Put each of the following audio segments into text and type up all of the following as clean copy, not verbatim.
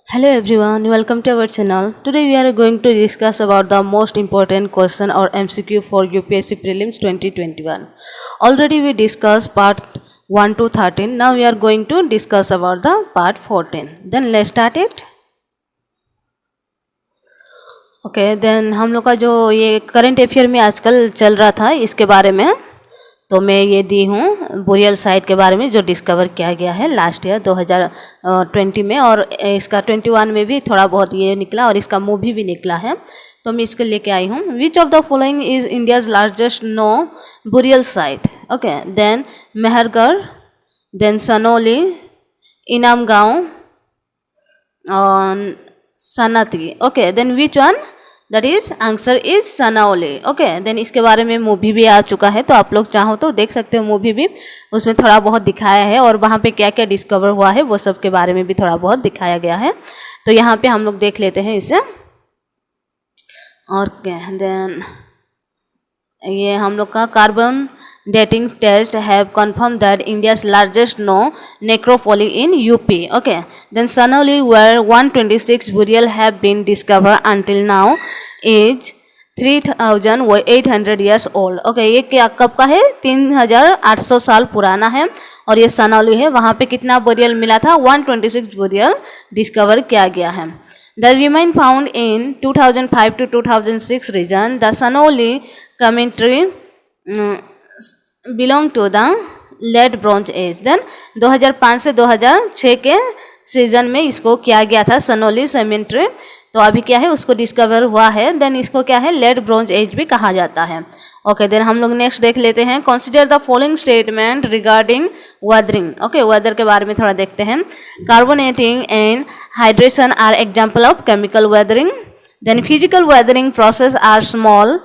Hello everyone, welcome to our channel. Today we are going to discuss about the most important question or MCQ for UPSC Prelims 2021. Already we discussed part 1 to 13. Now we are going to discuss about the part 14. Then let's start it. Okay then हम लोग का जो ये current affair में आजकल चल रहा था इसके बारे में तो मैं ये दी हूँ बुरियल साइट के बारे में जो डिस्कवर किया गया है लास्ट ईयर 2020 में और इसका 21 में भी थोड़ा बहुत ये निकला और इसका मूवी भी निकला है तो मैं इसके लेके आई हूँ. Which of the following is India's largest known burial site. Okay then Mehrgarh, then Sanauli, Inamgaon और Sannati. Okay then which one that is answer is Sanauli. Okay then इसके बारे में मूवी भी आ चुका है तो आप लोग चाहो तो देख सकते हो मूवी भी, उसमें थोड़ा बहुत दिखाया है और वहाँ पे क्या क्या डिस्कवर हुआ है वो सब के बारे में भी थोड़ा बहुत दिखाया गया है. तो यहाँ पे हम लोग देख लेते हैं इसे. और देन ये हम लोग का carbon dating test have confirm that India's largest known necropolis in UP. Okay then Sanauli where 126 burial have been discovered until now is 3800 years old. Okay ये क्या कब का है? 3800 साल पुराना है और ये सनौली है. वहाँ पे कितना बुरियल मिला था? 126 बुरियल डिस्कवर किया गया है. The remain found in 2005 to 2006 region. The Sanauli community belong to the late bronze age. Then 2005 से 2006 के सीजन में इसको किया गया था सनौली सेमेंट्री. तो अभी क्या है उसको डिस्कवर हुआ है. देन इसको क्या है लेट ब्रॉन्ज एज भी कहा जाता है. ओके देन हम लोग नेक्स्ट देख लेते हैं. Consider the following statement regarding weathering. Okay weather के बारे में थोड़ा देखते हैं. Carbonating and hydration are example of chemical weathering. Then physical weathering process are small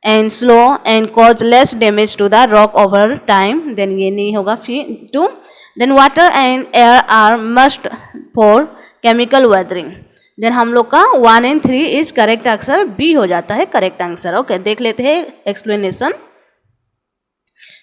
and slow and cause less damage to the rock over time. Then ये नहीं होगा. 2 then water and air are must for chemical weathering. Then हम लोग का 1 and 3 is correct answer. B हो जाता है correct answer. Okay देख लेते हैं explanation.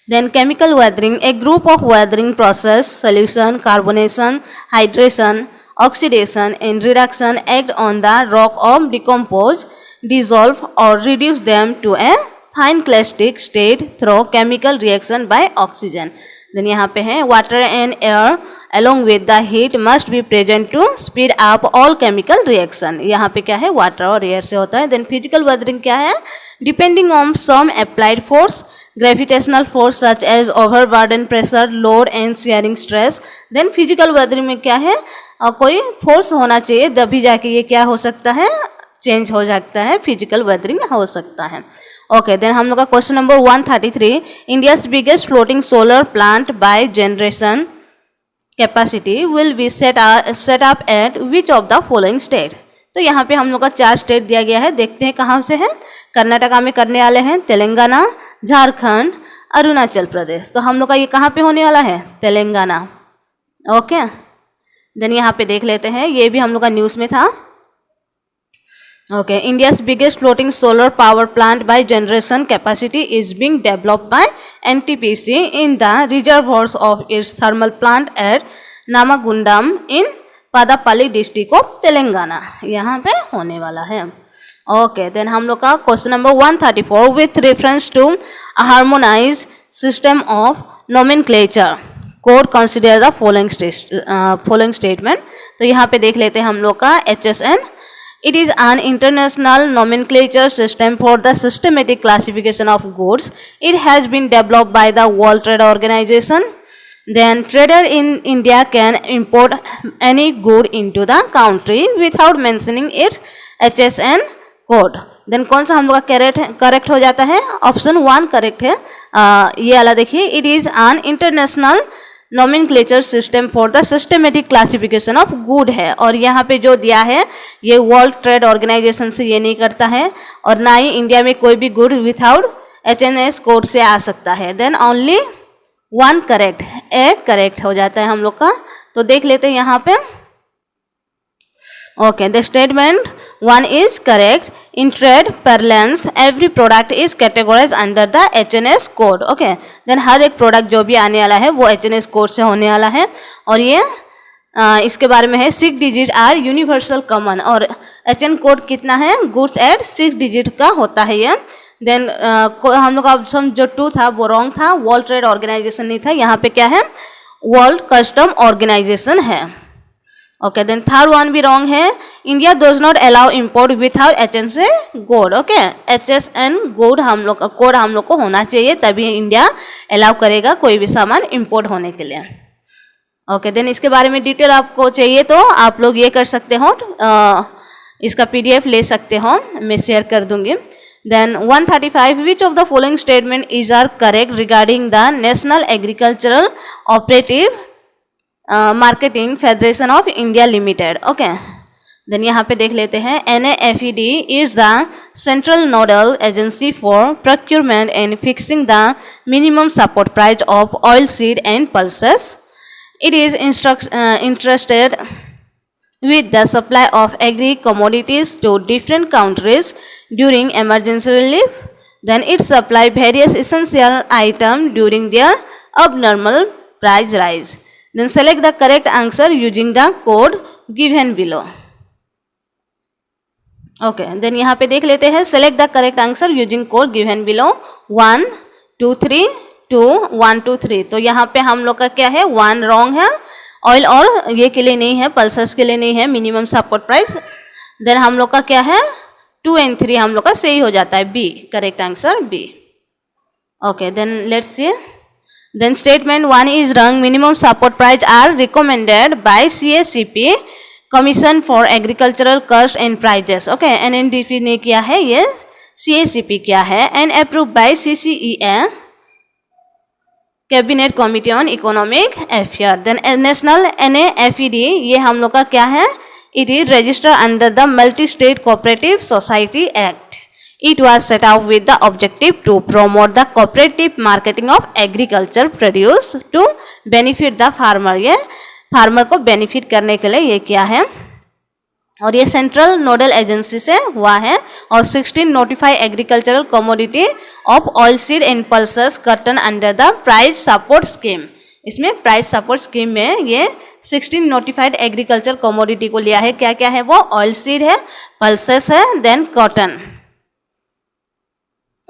Then chemical weathering, a group of weathering process, solution, carbonation, hydration, oxidation and reduction act on the rock of decompose, dissolve or reduce them to a fine clastic state through chemical reaction by oxygen. Then यहाँ पे है water and air along with the heat must be present to speed up all chemical reaction. यहाँ पे क्या है water और air से होता है. Then physical weathering क्या है? Depending on some applied force, gravitational force such as overburden pressure, load and shearing stress. Then physical weathering में क्या है? कोई फोर्स होना चाहिए तभी जाके ये क्या हो सकता है चेंज हो सकता है, फिजिकल वेदरिंग हो सकता है. ओके देन हम लोग का question number 133. India's biggest floating solar plant by generation capacity will be set up at which of the following state. तो यहाँ पे हम लोग का 4 स्टेट दिया गया है. देखते हैं कहाँ से है. कर्नाटका में करने वाले हैं, तेलंगाना, झारखंड, अरुणाचल प्रदेश. तो हम लोग का ये कहाँ पे होने वाला है? तेलंगाना. ओके देन यहाँ पे देख लेते हैं. ये भी हम लोग का न्यूज़ में था. Okay, India's biggest floating solar power plant by generation capacity is being developed by NTPC in the reservoirs of its thermal plant at Namagundam in Padapalli district of Telangana. यहाँ पे होने वाला है. Okay, then हम लोग का question number 134 with reference to a harmonized system of nomenclature. Code consider the following statement. तो यहाँ पे देख लेते हैं हम लोग का HSN. It is an international nomenclature system for the systematic classification of goods. It has been developed by the World Trade Organization. Then trader in India can import any good into the country without mentioning its HSN code. Then कौन सा हम लोग का correct हो जाता है? Option 1 correct है. ये वाला देखिए. It is an international nomenclature system for the systematic classification of good है और यहाँ पे जो दिया है ये वर्ल्ड ट्रेड ऑर्गेनाइजेशन से ये नहीं करता है और ना ही इंडिया में कोई भी गुड विथआउट HNS कोड से आ सकता है. Then only 1 correct, A correct हो जाता है हम लोग का. तो देख लेते हैं यहाँ पे. Okay, the statement 1 is correct. In trade parlance, every product is categorized under the HNS code. Okay, then हर एक प्रोडक्ट जो भी आने वाला है वो HNS कोड से होने वाला है और ये इसके बारे में है 6 डिजिट आर यूनिवर्सल कॉमन, और HN कोड कितना है, गुड्स एट 6 डिजिट का होता है ये। देन हम लोग का ऑप्शन जो 2 था वो रॉन्ग था, वर्ल्ड ट्रेड ऑर्गेनाइजेशन नहीं था, यहाँ पे क्या है, वर्ल्ड कस्टम ऑर्गेनाइजेशन है। ओके, देन थर्ड वन भी रॉन्ग है, India does not allow import without HN से कोड। ओके, HSN कोड हम लोग को होना चाहिए, तभी इंडिया अलाउ करेगा कोई भी सामान इम्पोर्ट होने के लिए। ओके, देन इसके बारे में डिटेल आपको चाहिए तो आप लोग ये कर सकते हो, इसका PDF ले सकते हो, मैं शेयर कर दूंगी। Then 135 which of the following statement is are correct regarding the national agricultural operative marketing federation of India limited. Okay, then यहाँ पे देख लेते हैं, NAFED is the central nodal agency for procurement and fixing the minimum support price of oil seed and pulses. It is interested with the supply of agri commodities to different countries during emergency relief. Then it supply various essential items during their abnormal price rise. Then select the correct answer using the code given below. Okay, then यहाँ पे देख लेते हैं, select the correct answer using code given below 1 2 3 2 1 2 3। तो यहाँ पे हम लोग का क्या है, 1 रॉन्ग है, ऑयल और ये के लिए नहीं है, पल्सेस के लिए नहीं है, मिनिमम सपोर्ट प्राइस। देन हम लोग का क्या है, 2 and 3 हम लोग का सही हो जाता है, B, correct answer B। Okay, then let's see, then statement 1 is wrong, minimum support price are recommended by CACP commission for agricultural cost and prices. Okay, NNDP ने किया है, ये CACP क्या है, and approve by CCEA cabinet committee on economic affair. Then national NAFED ये हम लोग का क्या है, it is registered under the multi state cooperative society act. It was set up with the objective to promote the cooperative marketing of agriculture produce to benefit the farmer. ये farmer को benefit करने के लिए ये क्या है, और ये सेंट्रल नोडल एजेंसी से हुआ है। और 16 notify agricultural commodity of oil seed and pulses cotton under the price support scheme. इसमें प्राइस सपोर्ट स्कीम में ये 16 नोटिफाइड एग्रीकल्चर कमोडिटी को लिया है। क्या क्या है वो, ऑयल सीड है, पल्सेस है, देन कॉटन।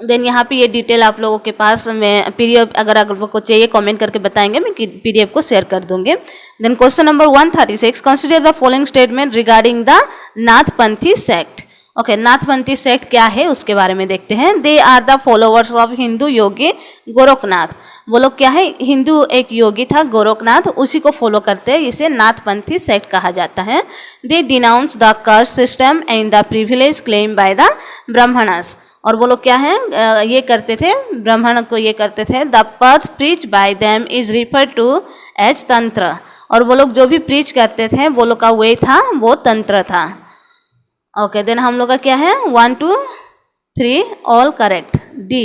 देन यहाँ पे ये डिटेल आप लोगों के पास मैं PDF अगर आप लोगों को चाहिए कमेंट करके बताएंगे, मैं PDF को शेयर कर दूंगी। Then question number 136, consider the following statement regarding the Nathpanthi sect. Okay, Nathpanthi sect क्या है उसके बारे में देखते हैं। They are the followers of Hindu yogi Gorakhnath. वो लोग क्या है, हिंदू एक योगी था गोरखनाथ, उसी को फॉलो करते हैं, इसे नाथपंथी सेक्ट कहा जाता है। They denounce the caste system and the privilege claim by the Brahmanas. और वो लोग क्या है, ये करते थे, ब्राह्मण को ये करते थे। The path preach by them is refer to as tantra. और वो लोग जो भी प्रीच करते थे वो लोग का वे था, वो तंत्र था। ओके, देन हम लोग का क्या है, 1 2 3 ऑल करेक्ट, D।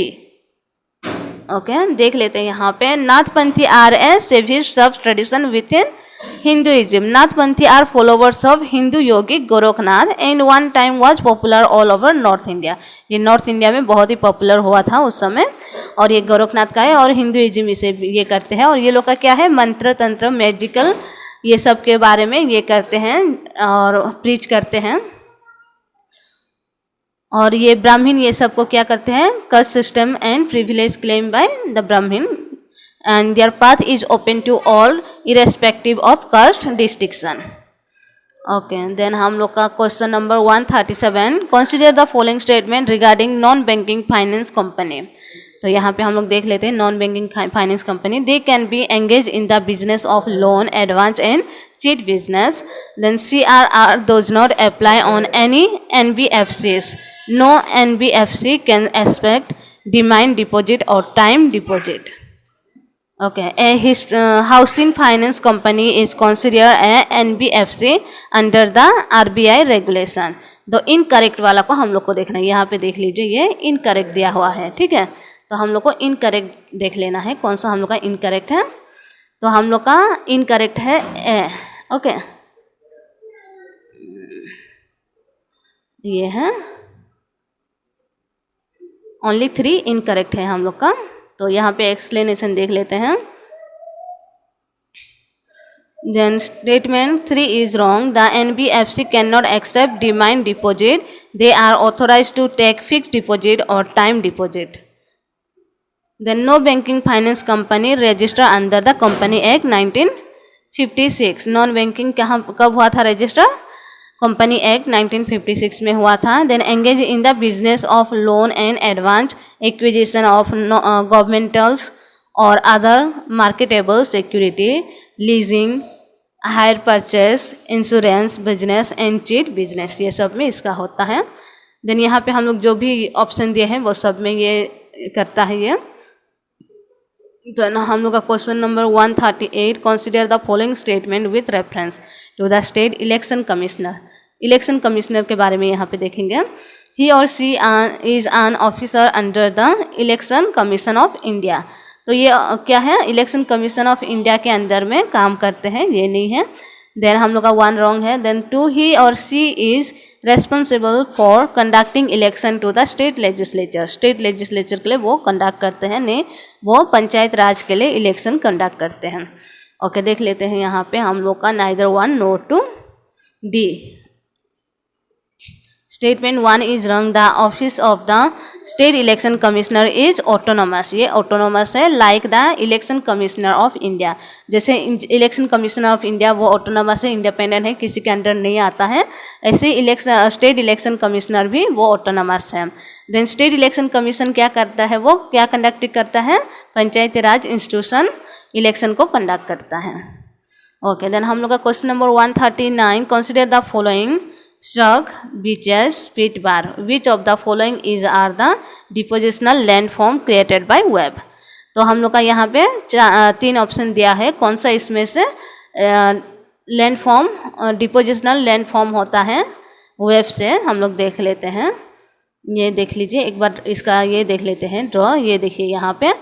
ओके, देख लेते हैं यहाँ पे, Nathpanthi are a Shaivism sub tradition within Hinduism. Nathpanthi are followers of Hindu yogi Gorakhnath and one time was popular all over north India. ये नॉर्थ इंडिया में बहुत ही पॉपुलर हुआ था उस समय, और ये गोरखनाथ का है, और हिंदुइज्म इसे ये करते हैं। और ये लोग का क्या है, मंत्र तंत्र मैजिकल ये सब के बारे में ये करते हैं और प्रीच करते हैं। और ये ब्राह्मण ये सब को क्या करते हैं, cast system and privilege claim by the ब्राह्मण and their path is open to all irrespective of caste distinction. Okay, then हम लोग का question number 137, consider the following statement regarding non banking finance company। तो यहाँ पे हम लोग देख लेते हैं, non banking finance company, they can be engage in the business of loan advance and chit business. Then CRR does not apply on any NBFCs. No NBFC can expect demand deposit or time deposit. Okay, a housing finance company is considered a NBFC under the RBI regulation। तो incorrect वाला को हम लोग को देखना है, यहाँ पे देख लीजिए ये इनकरेक्ट दिया हुआ है, ठीक है। तो हम लोग को इनकरेक्ट देख लेना है, कौन सा हम लोग का इनकरेक्ट है। तो हम लोग का इनकरेक्ट है ए। ओके, ये है ओनली 3 इनकरेक्ट है हम लोग का। तो यहाँ पे एक्सप्लेनेशन देख लेते हैं। Then statement 3 is wrong. The NBFC cannot accept demand deposit. They are authorized to take fixed deposit or time deposit. Then no banking finance company register under the Company Act 1956. Non banking कब हुआ था register? Company act 1956 में हुआ था. Then engage in the business of loan and advance acquisition of governmentals or other marketable security, leasing, hire purchase, insurance business and chit business, ये सब में इसका होता है. देन यहाँ पे हम लोग जो भी ऑप्शन दिए हैं वो सब में ये करता है ये. तो ना हम लोग का question number 138, consider the following statement with reference to the state election commissioner. Election commissioner के बारे में यहाँ पे देखेंगे. He or she is an officer under the election commission of India. तो ये क्या है? इलेक्शन कमीशन ऑफ इंडिया के अंदर में काम करते हैं, ये नहीं है. देन हम लोग का 1 रॉन्ग है. Then 2, he or she is responsible for conducting election to the state legislature. State legislature के लिए वो कंडक्ट करते हैं, नहीं वो पंचायत राज के लिए इलेक्शन कंडक्ट करते हैं. ओके, देख लेते हैं यहाँ पे हम लोग का neither 1 nor two D. Statement 1 is wrong. The office of the state election commissioner is autonomous. ये ऑटोनोमस है like the election commissioner of India. जैसे इलेक्शन कमिश्नर ऑफ इंडिया वो ऑटोनोमस है, इंडिपेंडेंट है, किसी के अंडर नहीं आता है, ऐसे स्टेट इलेक्शन कमिश्नर भी वो ऑटोनोमस है. देन स्टेट इलेक्शन कमीशन क्या करता है? वो क्या कंडक्ट करता है? पंचायती राज इंस्टीट्यूशन इलेक्शन को कंडक्ट करता है. ओके, देन हम लोग का question number 139, consider the following struck beaches spit bar. Which of the following is are the depositional landform created by web? तो हम लोग का यहाँ पे 3 ऑप्शन दिया है. कौन सा इसमें से लैंडफॉर्म डिपोजिशनल लैंडफॉर्म होता है वेब से? हम लोग देख लेते हैं. ये देख लीजिए एक बार, इसका ये देख लेते हैं ड्रॉ. ये देखिए यहाँ पे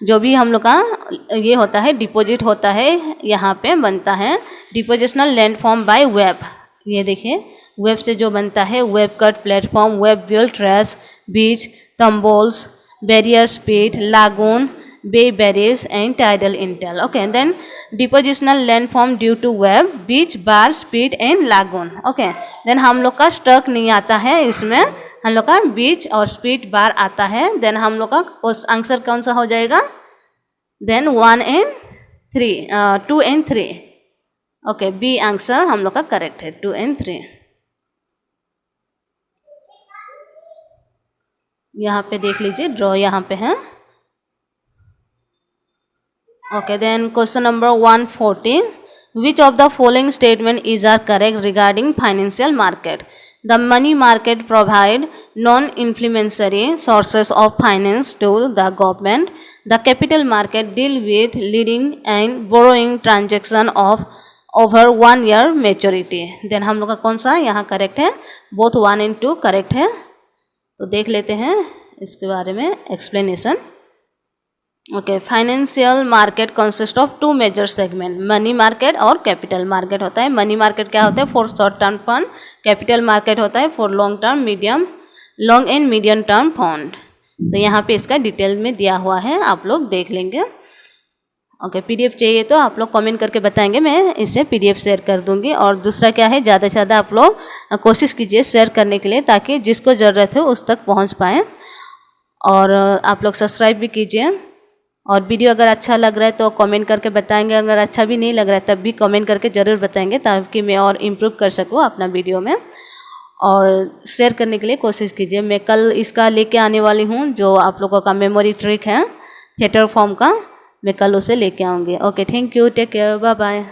जो भी हम लोग का ये होता है डिपॉजिट होता है, यहाँ पे बनता है डिपोजिशनल लैंडफॉर्म बाय वेब. ये देखिए वेब से जो बनता है, wave cut platform, wave built terrace, beach, tombolos, barrier spit, lagoon, bay barriers and tidal इंटेल. Okay, then depositional landform due to wave, beach, bar, spit and lagoon. Okay, then हम लोग का स्ट्रक नहीं आता है, इसमें हम लोग का बीच और स्पीड बार आता है. देन हम लोग का आंसर कौन सा हो जाएगा? Then 1 and 3, 2 and 3. Okay, B answer हम लोग का करेक्ट है, 2 and 3. यहाँ पे देख लीजिए ड्रॉ यहाँ पे है. Okay, then question number 140, which of the following statement is are correct regarding financial market? The money market provide non inflationary sources of finance to the government. The capital market deal with lending and borrowing transaction of over 1 year maturity. Then हम लोग का कौन सा यहाँ correct है? Both 1 and 2 correct है. तो देख लेते हैं इसके बारे में explanation. Okay, financial market consist of 2 major segment, money market और कैपिटल मार्केट होता है. मनी मार्केट क्या होता है? For short term fund. Capital market होता है for long and medium term fund. तो यहाँ पे इसका डिटेल में दिया हुआ है, आप लोग देख लेंगे. ओके, पीडीएफ चाहिए तो आप लोग कमेंट करके बताएंगे, मैं इससे पीडीएफ शेयर कर दूंगी. और दूसरा क्या है, ज़्यादा से ज़्यादा आप लोग कोशिश कीजिए शेयर करने के लिए, ताकि जिसको ज़रूरत है उस तक पहुंच पाए. और आप लोग सब्सक्राइब भी कीजिए. और वीडियो अगर अच्छा लग रहा है तो कमेंट करके बताएंगे, अगर अच्छा भी नहीं लग रहा है तब भी कमेंट करके ज़रूर बताएंगे, ताकि मैं और इम्प्रूव कर सकूँ अपना वीडियो में. और शेयर करने के लिए कोशिश कीजिए. मैं कल इसका लेके आने वाली हूँ, जो आप लोगों का मेमोरी ट्रिक है थिएटर फॉर्म का, मैं कल उसे लेके आऊँगी. Okay, thank you, take care, bye bye.